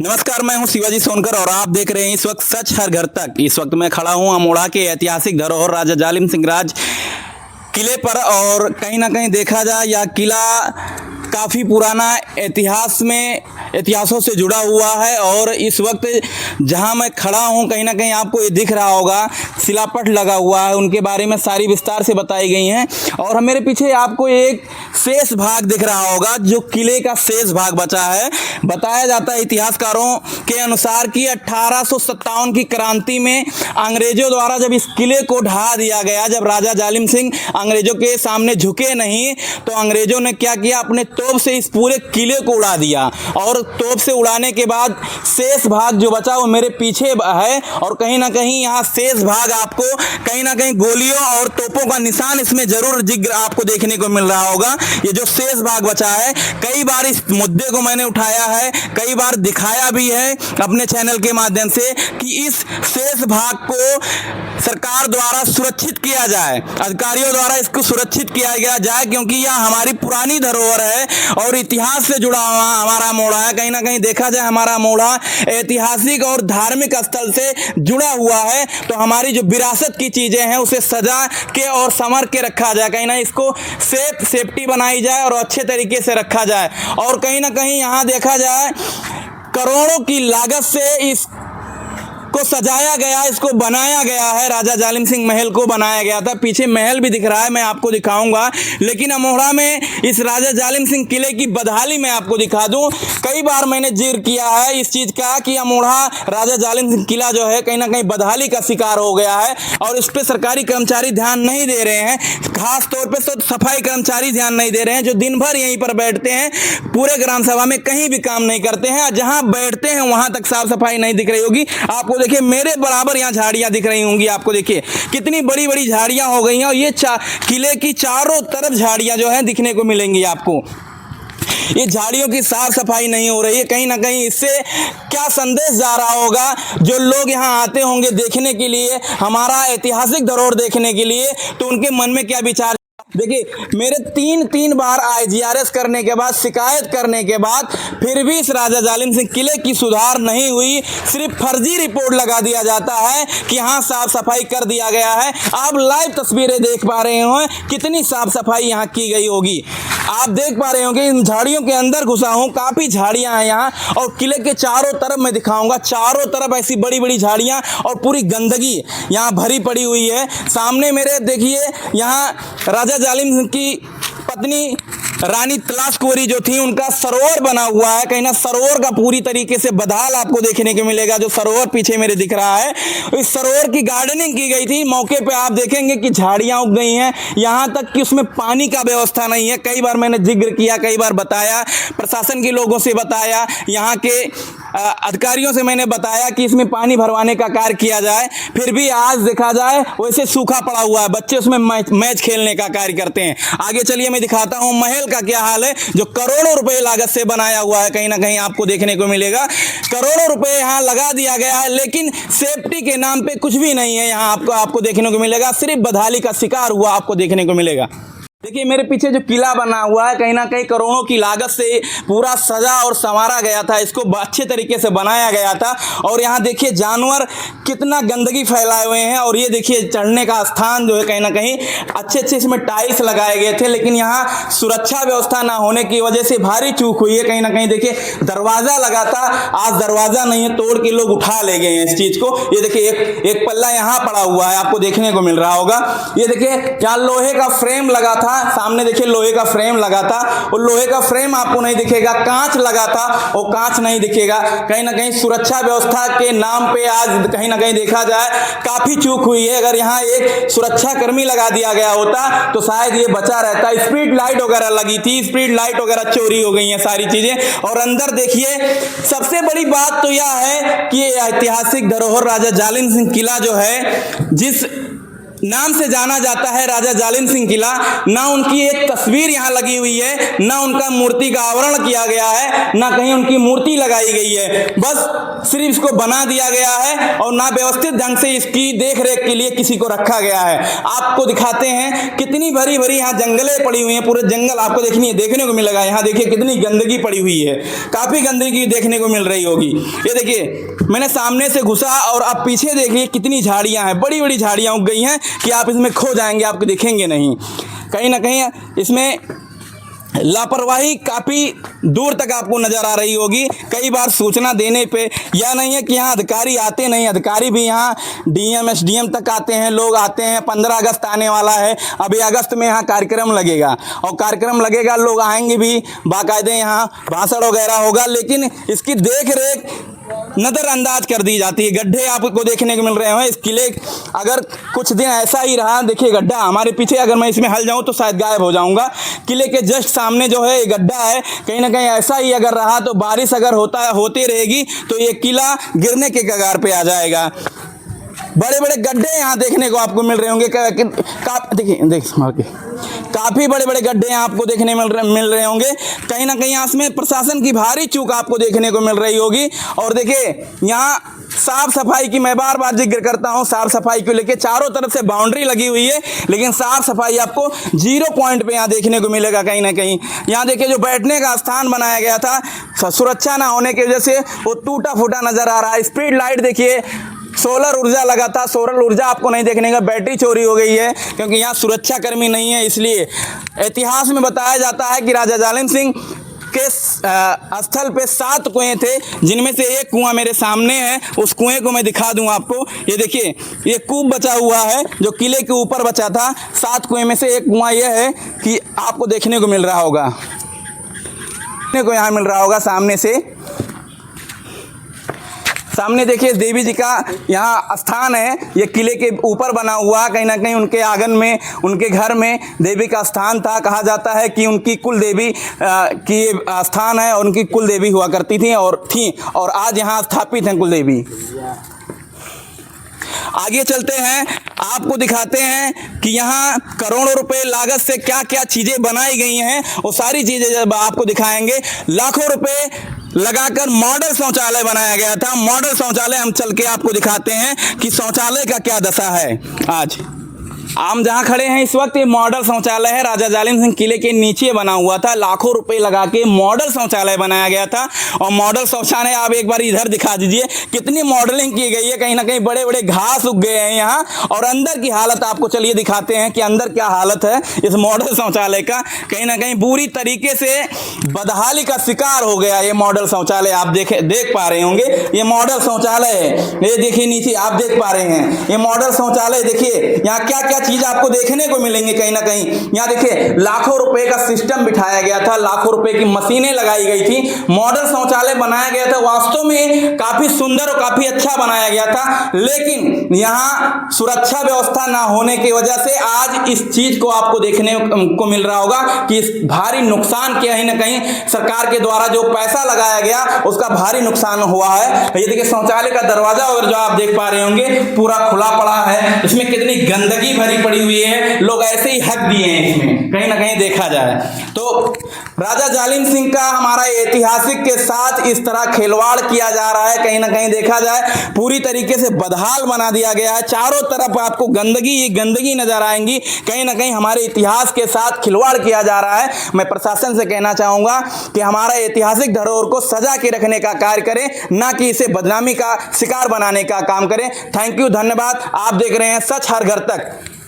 नमस्कार, मैं हूं शिवाजी सोनकर और आप देख रहे हैं इस वक्त सच हर घर तक। इस वक्त मैं खड़ा हूं अमोड़ा के ऐतिहासिक धरोहर राजा जालिम सिंह राज किले पर। और कहीं ना कहीं देखा जाए यह किला काफ़ी पुराना इतिहासों से जुड़ा हुआ है। और इस वक्त जहां मैं खड़ा हूं कहीं ना कहीं आपको ये दिख रहा होगा शिलापट लगा हुआ है, उनके बारे में सारी विस्तार से बताई गई हैं। और मेरे पीछे आपको एक शेष भाग दिख रहा होगा जो किले का शेष भाग बचा है। बताया जाता है इतिहासकारों के अनुसार कि 1857 की क्रांति में अंग्रेजों द्वारा जब इस किले को ढहा दिया गया, जब राजा जालिम सिंह अंग्रेजों के सामने झुके नहीं तो अंग्रेजों ने क्या किया, अपने तोप से इस पूरे किले को उड़ा दिया। और तोप से उड़ाने के बाद शेष भाग जो बचा वो मेरे पीछे है। और कहीं ना कहीं यहाँ शेष भाग आपको कहीं ना कहीं गोलियों और तोपों का निशान इसमें जरूर जिग्र आपको देखने को मिल रहा होगा। ये जो शेष भाग बचा है, कई बार इस मुद्दे को मैंने उठाया है, कई बार दिखाया भी है अपने चैनल के माध्यम से कि इस शेष भाग को सरकार द्वारा सुरक्षित किया जाए, अधिकारियों द्वारा इसको सुरक्षित किया जाए, क्योंकि यह हमारी पुरानी धरोहर है और इतिहास से जुड़ा हुआ हमारा अमोड़ा है। कहीं ना कहीं देखा जाए हमारा अमोड़ा ऐतिहासिक और धार्मिक स्थल से जुड़ा हुआ है, तो हमारी जो विरासत की चीजें हैं उसे सजा के और संवर के रखा जाए, कहीं ना इसको सेफ्टी बनाई जाए और अच्छे तरीके से रखा जाए। और कहीं ना कहीं यहाँ देखा जाए करोड़ों की लागत से इस को सजाया गया, इसको बनाया गया है। राजा जालिम सिंह महल को बनाया गया था। पीछे महल भी दिख रहा है, मैं आपको दिखाऊंगा। लेकिन अमोड़ा में इस राजा जालिम सिंह किले की बदहाली मैं आपको दिखा दूं। कई बार मैंने जिक्र किया है इस चीज का कि अमोड़ा राजा जालिम सिंह किला जो है कहीं ना कहीं बदहाली का शिकार हो गया है और इस पर सरकारी कर्मचारी ध्यान नहीं दे रहे हैं। खास तौर पर तो सफाई कर्मचारी ध्यान नहीं दे रहे हैं, जो दिन भर यहीं पर बैठते हैं, पूरे ग्राम सभा में कहीं भी काम नहीं करते हैं। जहां बैठते हैं वहां तक साफ सफाई नहीं दिख रही होगी आपको। देखिए मेरे बराबर यहाँ झाड़ियां दिख रही होंगी आपको, देखिए कितनी बड़ी बड़ी झाड़ियां हो गई हैं। और ये किले की चारों तरफ झाड़ियां जो हैं दिखने को मिलेंगी आपको। ये झाड़ियों की साफ सफाई नहीं हो रही है। कहीं ना कहीं इससे क्या संदेश जा रहा होगा, जो लोग यहाँ आते होंगे देखने के लिए, हमारा ऐतिहासिक धरोहर देखने के लिए, तो उनके मन में क्या विचार। देखिए मेरे तीन बार IGRS करने के बाद, शिकायत करने के बाद फिर भी इस राजा जालिम सिंह किले की सुधार नहीं हुई। सिर्फ फर्जी रिपोर्ट लगा दिया जाता है कि हाँ साफ सफाई कर दिया गया है। आप लाइव तस्वीरें देख पा रहे हो कितनी साफ सफाई यहाँ की गई होगी। आप देख पा रहे होंगे इन झाड़ियों के अंदर घुसा हूँ, काफ़ी झाड़ियाँ हैं यहाँ। और किले के चारों तरफ मैं दिखाऊंगा, चारों तरफ ऐसी बड़ी बड़ी झाड़ियाँ और पूरी गंदगी यहाँ भरी पड़ी हुई है। सामने मेरे देखिए यहाँ राजा जालिम सिंह की पत्नी रानी तलाश कुंवरी जो थी, उनका सरोवर बना हुआ है। कहीं ना सरोवर का पूरी तरीके से बदहाल आपको देखने को मिलेगा। जो सरोवर पीछे मेरे दिख रहा है, इस सरोवर की गार्डनिंग की गई थी। मौके पे आप देखेंगे कि झाड़ियां उग गई हैं, यहाँ तक कि उसमें पानी का व्यवस्था नहीं है। कई बार मैंने जिक्र किया, कई बार बताया, प्रशासन के लोगों से बताया, यहाँ के अधिकारियों से मैंने बताया कि इसमें पानी भरवाने का कार्य किया जाए, फिर भी आज देखा जाए वैसे सूखा पड़ा हुआ है। बच्चे उसमें मैच खेलने का कार्य करते हैं। आगे चलिए मैं दिखाता हूं महल का क्या हाल है, जो करोड़ों रुपए लागत से बनाया हुआ है। कहीं ना कहीं आपको देखने को मिलेगा करोड़ों रुपए यहाँ लगा दिया गया है, लेकिन सेफ्टी के नाम पे कुछ भी नहीं है। यहाँ आपको देखने को मिलेगा, सिर्फ बदहाली का शिकार हुआ आपको देखने को मिलेगा। देखिए मेरे पीछे जो किला बना हुआ है, कहीं ना कहीं करोड़ों की लागत से पूरा सजा और संवारा गया था, इसको अच्छे तरीके से बनाया गया था। और यहाँ देखिए जानवर कितना गंदगी फैलाए हुए हैं। और ये देखिए चढ़ने का स्थान जो है कहीं ना कहीं अच्छे इसमें टाइल्स लगाए गए थे, लेकिन यहाँ सुरक्षा व्यवस्था ना होने की वजह से भारी चूक हुई है। कहीं ना कहीं देखिए दरवाजा लगा था, आज दरवाजा नहीं है, तोड़ के लोग उठा ले गए हैं इस चीज को। ये देखिए एक पल्ला यहाँ पड़ा हुआ है, आपको देखने को मिल रहा होगा। ये देखिए यहाँ लोहे का फ्रेम लगा था, सामने देखिए लोहे का फ्रेम लगा था, और लोहे का फ्रेम आपको नहीं दिखेगा। कांच लगा था, वो कांच नहीं दिखेगा। कहीं ना कहीं सुरक्षा व्यवस्था के नाम पे आज कहीं ना कहीं देखा जाए काफी चूक हुई है। अगर यहाँ एक सुरक्षा कर्मी लगा दिया गया होता तो शायद ये बचा रहता। स्ट्रीट लाइट वगैरह लगी थी, स्ट्रीट लाइट वगैरह चोरी हो गई हैं सारी चीजें। और अंदर देखिए सबसे बड़ी बात तो यह है कि ऐतिहासिक धरोहर राजा जालिम सिंह किला जो है, जिस नाम से जाना जाता है राजा जालिम सिंह किला, ना उनकी एक तस्वीर यहाँ लगी हुई है, ना उनका मूर्ति का आवरण किया गया है, ना कहीं उनकी मूर्ति लगाई गई है। बस सिर्फ इसको बना दिया गया है और ना व्यवस्थित ढंग से इसकी देख रेख के लिए किसी को रखा गया है। आपको दिखाते हैं कितनी भरी भरी यहाँ जंगलें पड़ी हुई हैं, पूरे जंगल आपको देखने को मिलेगा। यहाँ देखिए कितनी गंदगी पड़ी हुई है, काफी गंदगी देखने को मिल रही होगी। ये देखिए मैंने सामने से घुसा और आप पीछे देखिए कितनी झाड़ियां हैं, बड़ी बड़ी झाड़ियां उग गई हैं कि आप इसमें खो जाएंगे, आपको दिखेंगे नहीं। कहीं ना कहीं इसमें लापरवाही काफ़ी दूर तक आपको नज़र आ रही होगी। कई बार सूचना देने पे यह नहीं है कि यहाँ अधिकारी आते नहीं, अधिकारी भी यहाँ डीएम एसडीएम तक आते हैं, लोग आते हैं। 15 अगस्त आने वाला है, अभी अगस्त में यहाँ कार्यक्रम लगेगा और कार्यक्रम लगेगा, लोग आएंगे भी, बाकायदे यहाँ भाषण वगैरह होगा, लेकिन इसकी देख रेख नज़रअंदाज कर दी जाती है। गड्ढे आपको देखने को मिल रहे हैं। इस किले अगर कुछ दिन ऐसा ही रहा, देखिए गड्ढा हमारे पीछे, अगर मैं इसमें हल जाऊं तो शायद गायब हो जाऊंगा। किले के जस्ट सामने जो है ये गड्ढा है, कहीं ना कहीं ऐसा ही अगर रहा तो बारिश अगर होती रहेगी तो ये किला गिरने के कगार पे आ जाएगा। बड़े बड़े गड्ढे यहाँ देखने को आपको मिल रहे होंगे। देखिए काफ़ी बड़े बड़े गड्ढे आपको देखने मिल रहे होंगे। कहीं ना कहीं इसमें प्रशासन की भारी चूक आपको देखने को मिल रही होगी। और देखिए यहाँ साफ सफाई की मैं बार बार जिक्र करता हूँ, साफ सफाई को लेके चारों तरफ से बाउंड्री लगी हुई है, लेकिन साफ सफाई आपको 0 पॉइंट पे यहाँ देखने को मिलेगा। कहीं ना कहीं यहाँ देखिए जो बैठने का स्थान बनाया गया था, सुरक्षा ना होने की वजह से वो टूटा फूटा नजर आ रहा है। स्ट्रीट लाइट देखिए, सोलर ऊर्जा लगा था, सोलर ऊर्जा आपको नहीं देखने का, बैटरी चोरी हो गई है क्योंकि यहाँ सुरक्षा कर्मी नहीं है। इसलिए इतिहास में बताया जाता है कि राजा जालिम सिंह के स्थल पे 7 कुएं थे, जिनमें से एक कुआं मेरे सामने है। उस कुएं को मैं दिखा दूं आपको। ये देखिए ये कूप बचा हुआ है जो किले के ऊपर बचा था। 7 कुएं में से एक कुआं यह है कि आपको देखने को मिल रहा होगा, देखने को यहाँ मिल रहा होगा सामने से। सामने देखिए देवी जी का यहाँ स्थान है, ये किले के ऊपर बना हुआ। कहीं ना कहीं उनके आंगन में, उनके घर में देवी का स्थान था। कहा जाता है कि उनकी कुल देवी की स्थान है और उनकी कुल देवी हुआ करती थी और आज यहाँ स्थापित हैं कुल देवी। आगे चलते हैं, आपको दिखाते हैं कि यहाँ करोड़ों रुपए लागत से क्या क्या चीज़ें बनाई गई हैं। वो सारी चीज़ें जब आपको दिखाएंगे। लाखों रुपए लगाकर मॉडल शौचालय बनाया गया था। मॉडल शौचालय हम चल के आपको दिखाते हैं कि शौचालय का क्या दशा है। आज हम जहाँ खड़े हैं इस वक्त ये मॉडल शौचालय है, राजा जालिम सिंह किले के नीचे बना हुआ था। लाखों रुपए लगा के मॉडल शौचालय बनाया गया था। और मॉडल शौचालय आप एक बार इधर दिखा दीजिए, कितनी मॉडलिंग की गई है। कहीं ना कहीं बड़े बड़े घास उग गए हैं यहाँ। और अंदर की हालत आपको चलिए दिखाते हैं कि अंदर क्या हालत है इस मॉडल शौचालय का। कहीं ना कहीं पूरी तरीके से बदहाली का शिकार हो गया ये मॉडल शौचालय। आप देख पा रहे होंगे, ये मॉडल शौचालय है। ये देखिए नीचे आप देख पा रहे हैं, ये मॉडल शौचालय। देखिए यहाँ क्या क्या चीज आपको देखने को मिलेंगे। कहीं ना कहीं यहाँ देखिए लाखों रुपए का सिस्टम बिठाया गया था, लाखों रुपए की मशीनें लगाई गई थी। मॉडल शौचालय बनाया गया था, वास्तव में काफी सुंदर और काफी अच्छा बनाया गया था। लेकिन यहाँ सुरक्षा व्यवस्था ना होने की वजह से आज इस चीज को आपको देखने को मिल रहा होगा कि इस भारी नुकसान कहीं ना कहीं सरकार के द्वारा जो पैसा लगाया गया उसका भारी नुकसान हुआ है। ये देखिए शौचालय का दरवाजा और जो आप देख पा रहे होंगे पूरा खुला पड़ा है। इसमें कितनी गंदगी भरी पड़ी हुई है, लोग ऐसे ही हक दिए हैं इसमें। कहीं ना कहीं देखा जाए तो राजा जालिम सिंह का हमारा ऐतिहासिक के साथ इस तरह खिलवाड़ किया जा रहा है। कहीं ना कहीं देखा जाए पूरी तरीके से बदहाल बना दिया गया है। चारों तरफ आपको गंदगी ही गंदगी नजर आएंगी। कहीं ना कहीं हमारे इतिहास के साथ खिलवाड़ किया जा रहा है। मैं प्रशासन से कहना चाहूंगा कि हमारा ऐतिहासिक धरोहर को सजा के रखने का कार्य करें, ना कि इसे बदनामी का शिकार बनाने का काम करें। थैंक यू, धन्यवाद। आप देख रहे हैं सच हर घर तक।